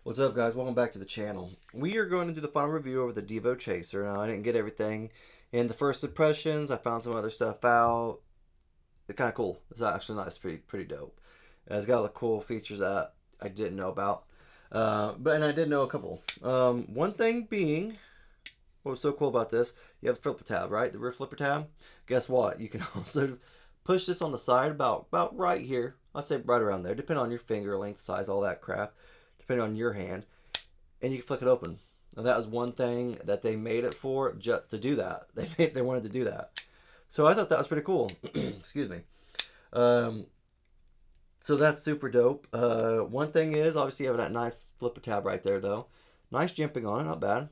What's up, guys? Welcome back to the channel. We are going to do the final review over the Divo Chaser. Now, I didn't get everything in the first impressions. I found some other stuff out. It's kind of cool. It's actually nice, pretty dope. It's got a lot of cool features that I didn't know about. And I did know a couple. One thing being, what was so cool about this, you have a flipper tab, right? The rear flipper tab. Guess what? You can also push this on the side about right here. I'd say right around there, depending on your finger length, size, all that crap, depending on your hand, and you can flick it open. Now that was one thing that they made it for, just to do that. They wanted to do that, so I thought that was pretty cool. Excuse me. Um, so that's super dope. One thing is obviously you have that nice flipper tab right there, though. Nice jimping on it, not bad.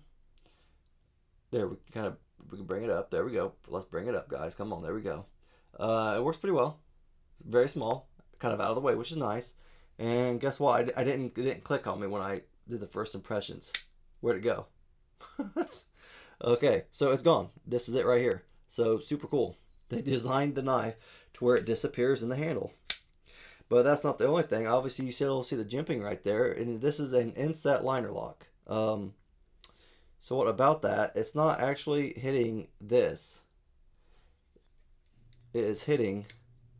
There, we can bring it up. There we go. Let's bring it up, guys. Come on, there we go. It works pretty well. It's very small, kind of out of the way, which is nice. And guess what? It didn't click on me when I did the first impressions. Where'd it go? Okay, so it's gone. This is it right here. So super cool. They designed the knife to where it disappears in the handle. But that's not the only thing. Obviously, you still see the jimping right there, and this is an inset liner lock. So what about that? It's not actually hitting this. It is hitting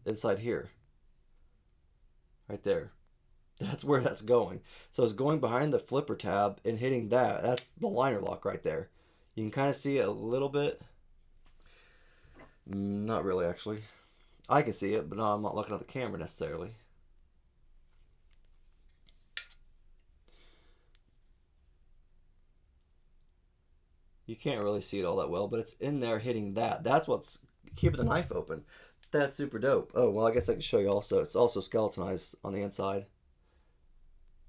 inside here. Right there. That's where that's going. So it's going behind the flipper tab and hitting that. That's the liner lock right there. You can kind of see it a little bit. Not really, actually. I can see it, but no, I'm not looking at the camera necessarily. You can't really see it all that well, but it's in there hitting that. That's what's keeping the knife open. That's super dope. Oh, well, I guess I can show you also. It's also skeletonized on the inside.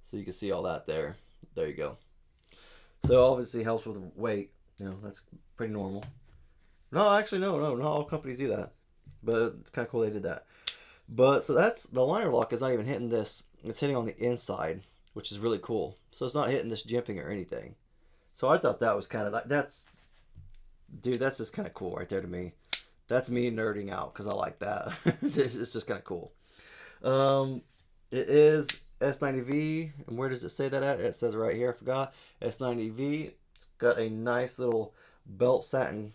So you can see all that there. There you go. So obviously helps with weight. You know, that's pretty normal. No, actually, no. Not all companies do that. But it's kind of cool they did that. But so that's the liner lock is not even hitting this. It's hitting on the inside, which is really cool. So it's not hitting this jimping or anything. So I thought that was kind of like, dude, that's just kind of cool right there to me. That's me nerding out because I like that. It's just kind of cool. It is S90V, and where does it say that at? It says right here, I forgot. S90V. It's got a nice little belt satin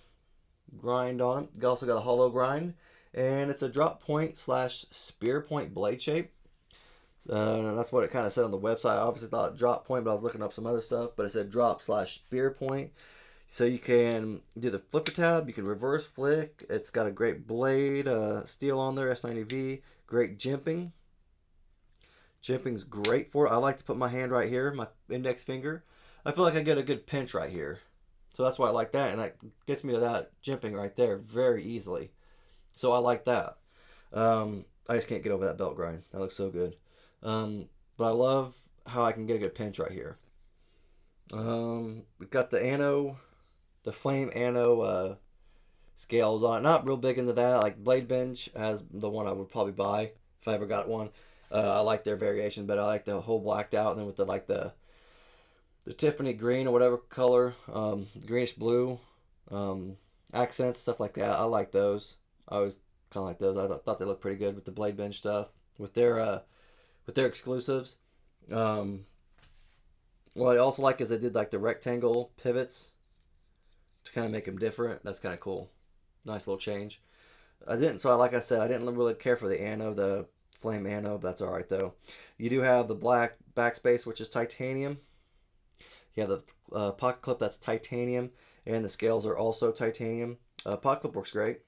grind on it. It also got a hollow grind, and it's a drop point / spear point blade shape. That's what it kind of said on the website. I obviously thought drop point, but I was looking up some other stuff. But it said drop / spear point. So you can do the flipper tab. You can reverse flick. It's got a great blade, steel on there, S90V. Great jimping. Jimping's great for it. I like to put my hand right here, my index finger. I feel like I get a good pinch right here. So that's why I like that. And that gets me to that jimping right there very easily. So I like that. I just can't get over that belt grind. That looks so good. But I love how I can get a good pinch right here. We've got the flame anno scales on it. Not real big into that. Like Blade Bench has the one I would probably buy if I ever got one. I like their variation, but I like the whole blacked out, and then with the Tiffany green or whatever color, greenish blue, accents, stuff like that. I like those. I always kind of like those. I thought they looked pretty good with the Blade Bench stuff with their exclusives. What I also like is they did like the rectangle pivots to kind of make them different. That's kind of cool. Nice little change. Like I said, I didn't really care for the anno, the flame anno, but that's all right though. You do have the black backspace, which is titanium. You have the pocket clip that's titanium, and the scales are also titanium. Pocket clip works great.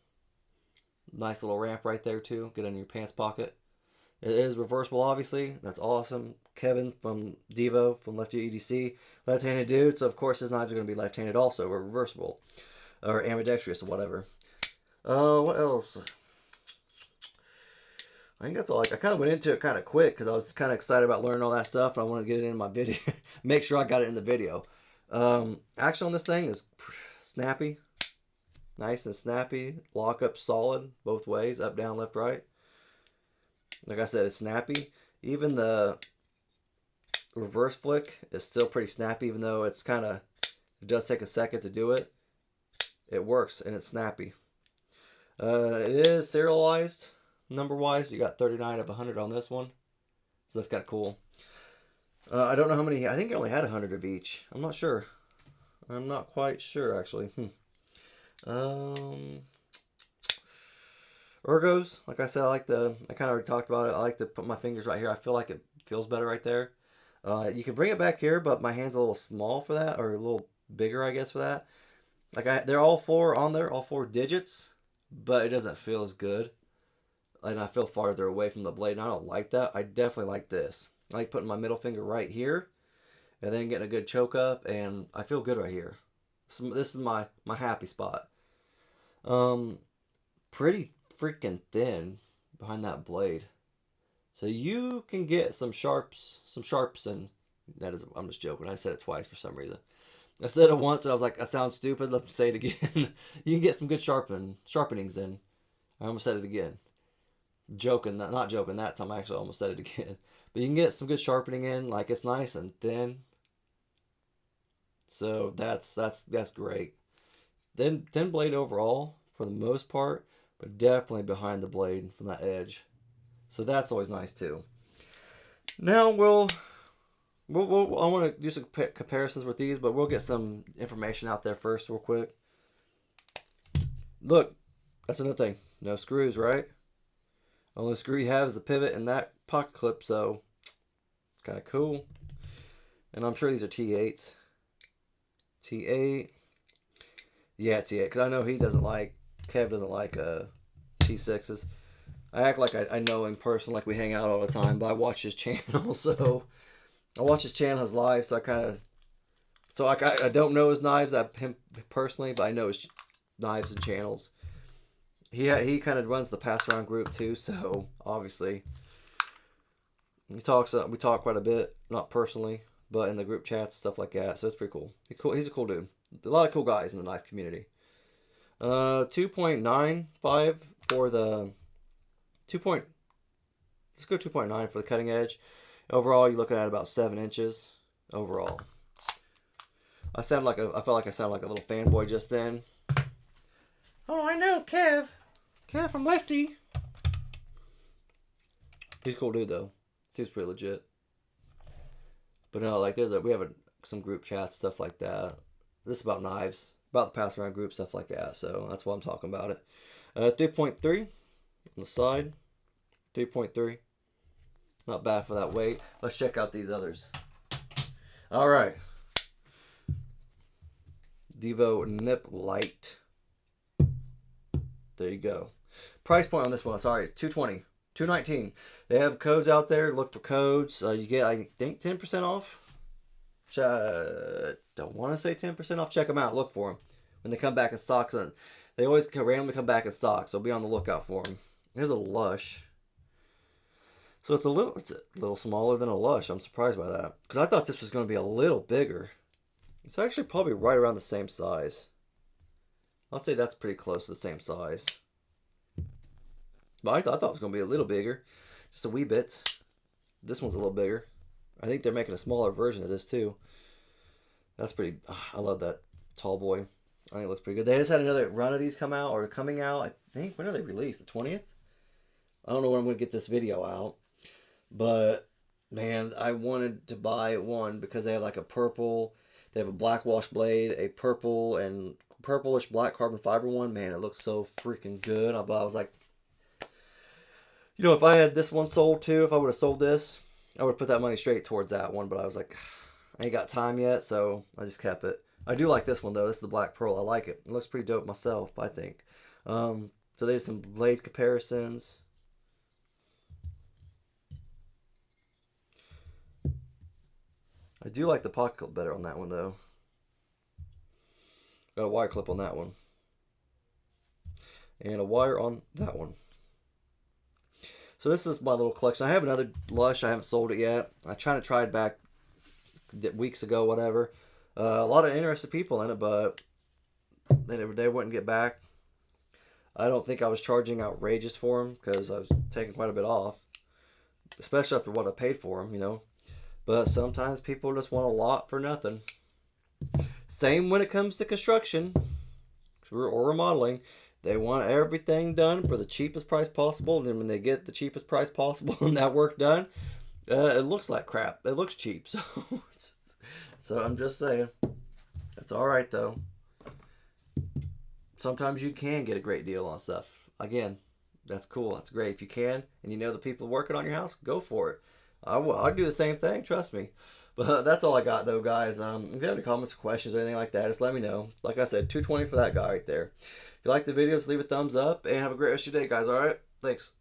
Nice little ramp right there too. Get in your pants pocket. It is reversible, obviously. That's awesome. Kevin from Divo, from Left EDC, left-handed dude, so of course his knives are going to be left-handed also, or reversible, or ambidextrous, or whatever. What else? I think that's all. I kind of went into it kind of quick because I was kind of excited about learning all that stuff, and I wanted to get it in my video, make sure I got it in the video. Action on this thing is snappy, nice and snappy. Lock up solid both ways, up, down, left, right. Like I said, it's snappy. Even the reverse flick is still pretty snappy, even though it does take a second to do it. It works and it's snappy. It is serialized number wise. You got 39 of 100 on this one, so that's kind of cool. I don't know how many. I think I only had 100 of each. I'm not sure. I'm not quite sure actually. Um, Ergos, like I said, I kind of already talked about it. I like to put my fingers right here. I feel like it feels better right there. You can bring it back here, but my hand's a little small for that, or a little bigger, I guess, for that. They're all four on there, all four digits, but it doesn't feel as good. And I feel farther away from the blade, and I don't like that. I definitely like this. I like putting my middle finger right here, and then getting a good choke up, and I feel good right here. So this is my happy spot. Um, Pretty freaking thin behind that blade. So you can get some sharps, and that is, I'm just joking. I said it twice for some reason. I said it once and I was like, that sounds stupid. Let's say it again. You can get some good sharpenings in. I almost said it again. Joking, not joking that time. I actually almost said it again. But you can get some good sharpening in. Like, it's nice and thin. So that's great. Thin blade overall for the most part, but definitely behind the blade from that edge. So that's always nice too. Now I want to do some comparisons with these, but we'll get some information out there first real quick. Look, that's another thing. No screws, right? Only screw you have is the pivot and that pocket clip, so kind of cool. And I'm sure these are T8s. T8. Yeah, T8, because I know Kev doesn't like T6s. I act like I know him personally, like we hang out all the time, but I watch his channel, so I watch his channel, his live, so I don't know his knives, him personally, but I know his knives and channels. He kind of runs the pass around group too, so obviously we talk quite a bit, not personally, but in the group chats, stuff like that. So it's pretty cool. He's a cool dude. A lot of cool guys in the knife community. 2.95 for the let's go 2.9 for the cutting edge. Overall, you're looking at about 7 inches overall. I felt like I sounded like a little fanboy just then. Oh, I know, Kev from Lefty. He's a cool dude though. Seems pretty legit. But no, like we have some group chats, stuff like that. This is about knives, about the pass around group, stuff like that. So that's why I'm talking about it. 3.3 on the side. 3.3. Not bad for that weight. Let's check out these others. All right. Divo Nip Light. There you go. Price point on this one, sorry, $220, $219. They have codes out there. Look for codes. You get, I think, 10% off. Don't want to say 10% off. Check them out. Look for them when they come back in stock. They always randomly come back in stock, so be on the lookout for them. Here's a Lush. So it's a little smaller than a Lush. I'm surprised by that because I thought this was going to be a little bigger. It's actually probably right around the same size. I'd say that's pretty close to the same size. But I thought it was going to be a little bigger. Just a wee bit. This one's a little bigger. I think they're making a smaller version of this too. That's pretty... I love that tall boy. I think it looks pretty good. They just had another run of these coming out. I think, when are they released? The 20th? I don't know when I'm going to get this video out. But, man, I wanted to buy one because they have like a purple... They have a black wash blade, a purple and purplish black carbon fiber one. Man, it looks so freaking good. But I was like, you know, if I had this one sold too, if I would have sold this, I would have put that money straight towards that one. But I was like, I ain't got time yet, so I just kept it. I do like this one though. This is the black pearl. I like it. It looks pretty dope myself, I think. So there's some blade comparisons. I do like the pocket clip better on that one though. Got a wire clip on that one. And a wire on that one. So this is my little collection. I have another Lush. I haven't sold it yet. I tried it back weeks ago, whatever. A lot of interested people in it, but they wouldn't get back. I don't think I was charging outrageous for them because I was taking quite a bit off. Especially after what I paid for them, you know. But sometimes people just want a lot for nothing. Same when it comes to construction or remodeling. They want everything done for the cheapest price possible. And then when they get the cheapest price possible and that work done, It looks like crap. It looks cheap. So I'm just saying. It's all right though. Sometimes you can get a great deal on stuff. Again, that's cool. That's great. If you can, and you know the people working on your house, go for it. I'd do the same thing. Trust me. But that's all I got though, guys. If you have any comments, questions, or anything like that, just let me know. Like I said, 220 for that guy right there. If you like the video, just leave a thumbs up and have a great rest of your day, guys. All right. Thanks.